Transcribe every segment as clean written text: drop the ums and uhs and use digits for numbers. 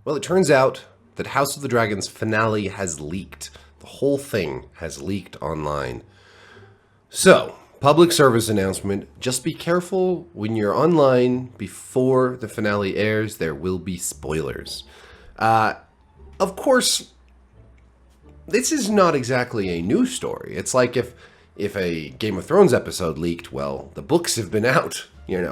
Well, it turns out that House of the Dragon's finale has leaked. The whole thing has leaked online. So, public service announcement, just be careful when you're online before the finale airs. There will be spoilers. Of course, this is not exactly a new story. It's like if a Game of Thrones episode leaked, well, the books have been out,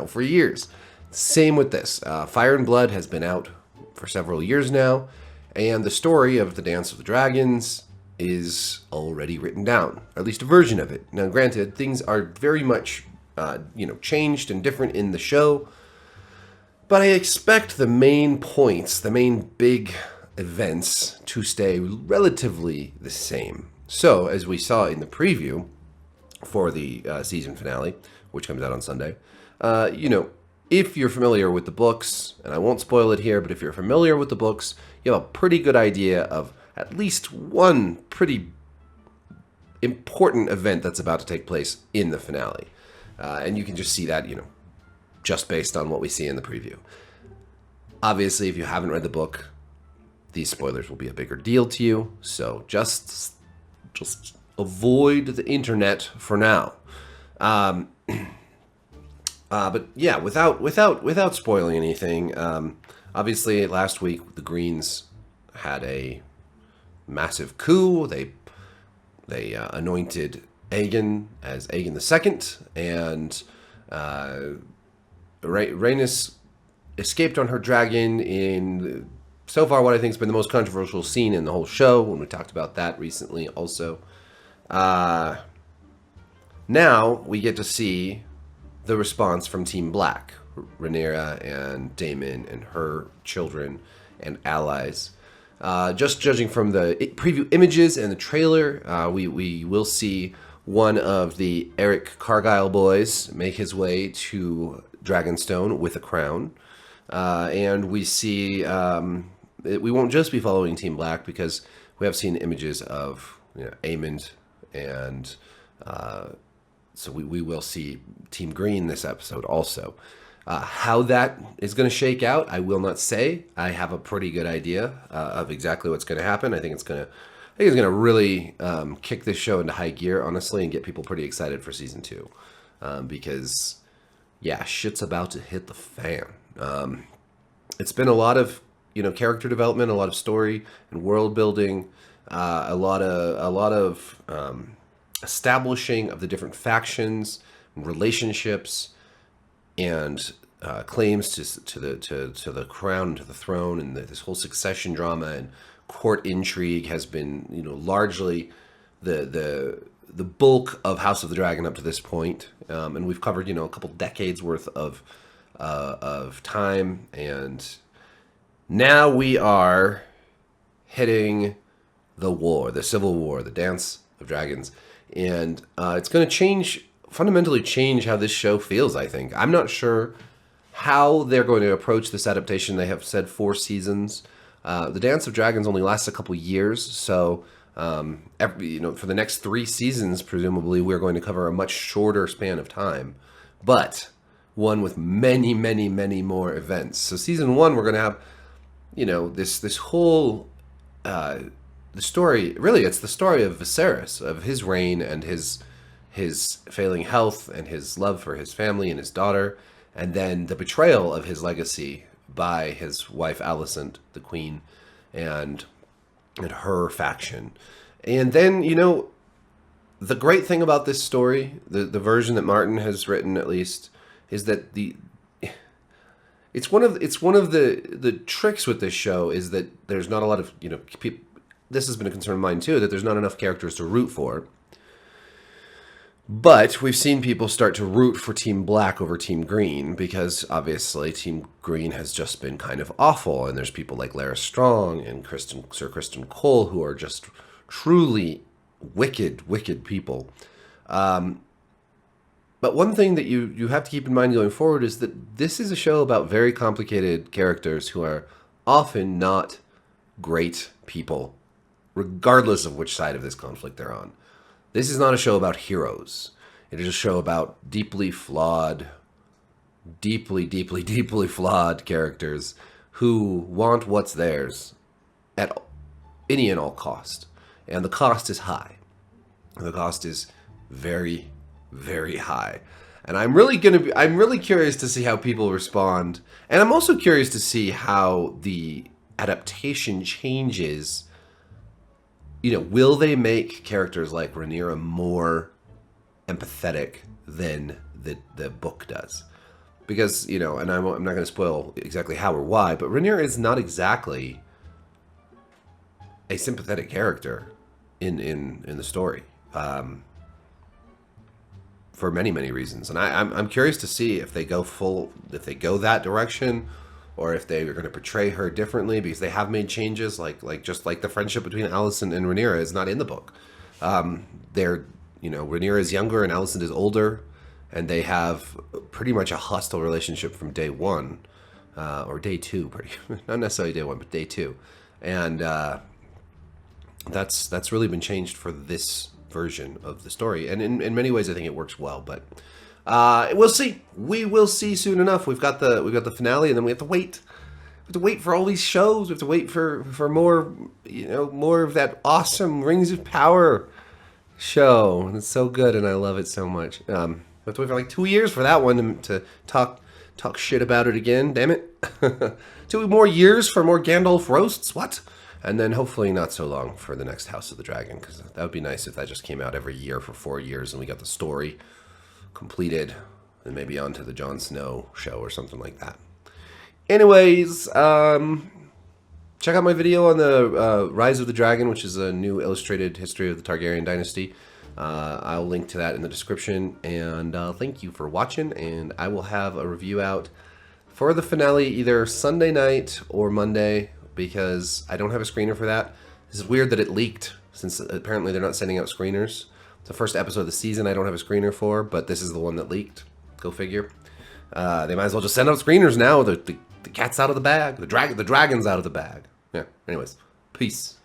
for years. Same with this. Fire and Blood has been out for several years now, and the story of the Dance of the Dragons is already written down, or at least a version of it. Now, granted, things are very much, changed and different in the show, but I expect the main points, the main big events, to stay relatively the same. So, as we saw in the preview for the season finale, which comes out on Sunday, if you're familiar with the books, and I won't spoil it here, but if you're familiar with the books, you have a pretty good idea of at least one pretty important event that's about to take place in the finale. And you can just see that, just based on what we see in the preview. Obviously, if you haven't read the book, these spoilers will be a bigger deal to you, so just avoid the internet for now. But yeah, without spoiling anything, obviously last week the Greens had a massive coup. They anointed Aegon as Aegon II, and Rhaenys escaped on her dragon in so far what I think has been the most controversial scene in the whole show, when we talked about that recently also. Now we get to see the response from Team Black, Rhaenyra and Daemon and her children and allies. Just judging from the preview images and the trailer, we will see one of the Eric Cargyle boys make his way to Dragonstone with a crown. And we see, we won't just be following Team Black, because we have seen images of Aemond, and so we will see Team Green this episode also. How that is going to shake out, I will not say. I have a pretty good idea of exactly what's going to happen. I think it's going to really kick this show into high gear, honestly, and get people pretty excited for season 2, because yeah, shit's about to hit the fan. It's been a lot of character development, a lot of story and world building, a lot of establishing of the different factions and relationships, and claims to the crown, to the throne, and this whole succession drama and court intrigue has been largely the bulk of House of the Dragon up to this point. And we've covered a couple decades worth of time, and now we are hitting the war, the Civil War, the Dance of Dragons, and it's going to fundamentally change how this show feels, I think. I'm not sure how they're going to approach this adaptation. They have said 4 seasons. The Dance of Dragons only lasts a couple years, so for the next 3 seasons, presumably, we're going to cover a much shorter span of time, but one with many, many, many more events. So season 1, we're going to have, this whole the story. Really, it's the story of Viserys, of his reign and his failing health and his love for his family and his daughter, and then the betrayal of his legacy by his wife Alicent, the queen, and her faction. And then, the great thing about this story, the version that Martin has written at least, is that it's one of the tricks with this show is that there's not a lot of, people, this has been a concern of mine too, that there's not enough characters to root for. But we've seen people start to root for Team Black over Team Green, because obviously Team Green has just been kind of awful, and there's people like Lara Strong and Sir Kristen Cole who are just truly wicked, wicked people. But one thing that you have to keep in mind going forward is that this is a show about very complicated characters who are often not great people, regardless of which side of this conflict they're on. This is not a show about heroes. It is a show about deeply flawed characters who want what's theirs at any and all cost. And the cost is high. The cost is very, very high. And I'm really curious to see how people respond. And I'm also curious to see how the adaptation changes. You know, will they make characters like Rhaenyra more empathetic than the book does? Because, you know, and I'm not going to spoil exactly how or why, but Rhaenyra is not exactly a sympathetic character in the story, for many reasons. And I'm curious to see if they go that direction, or if they are going to portray her differently, because they have made changes, like the friendship between Alicent and Rhaenyra is not in the book. Rhaenyra is younger and Alicent is older, and they have pretty much a hostile relationship from day one, or day two, not necessarily day one, but day two. And that's really been changed for this version of the story. And in many ways, I think it works well, but we'll see. We will see soon enough. We've got the finale, and then we have to wait. We have to wait for all these shows. We have to wait for more, more of that awesome Rings of Power show. And it's so good, and I love it so much. We have to wait for like 2 years for that one to talk shit about it again. Damn it. 2 more years for more Gandalf roasts. What? And then hopefully not so long for the next House of the Dragon, because that would be nice if that just came out every year for 4 years and we got the story completed, and maybe onto the Jon Snow show or something like that. Anyways, check out my video on the Rise of the Dragon, which is a new illustrated history of the Targaryen dynasty. I'll link to that in the description, and thank you for watching, and I will have a review out for the finale either Sunday night or Monday, because I don't have a screener for that. This is weird that it leaked, since apparently they're not sending out screeners. It's the first episode of the season I don't have a screener for, but this is the one that leaked. Go figure. They might as well just send out screeners now. The cat's out of the bag. The dragon's out of the bag. Yeah, anyways. Peace.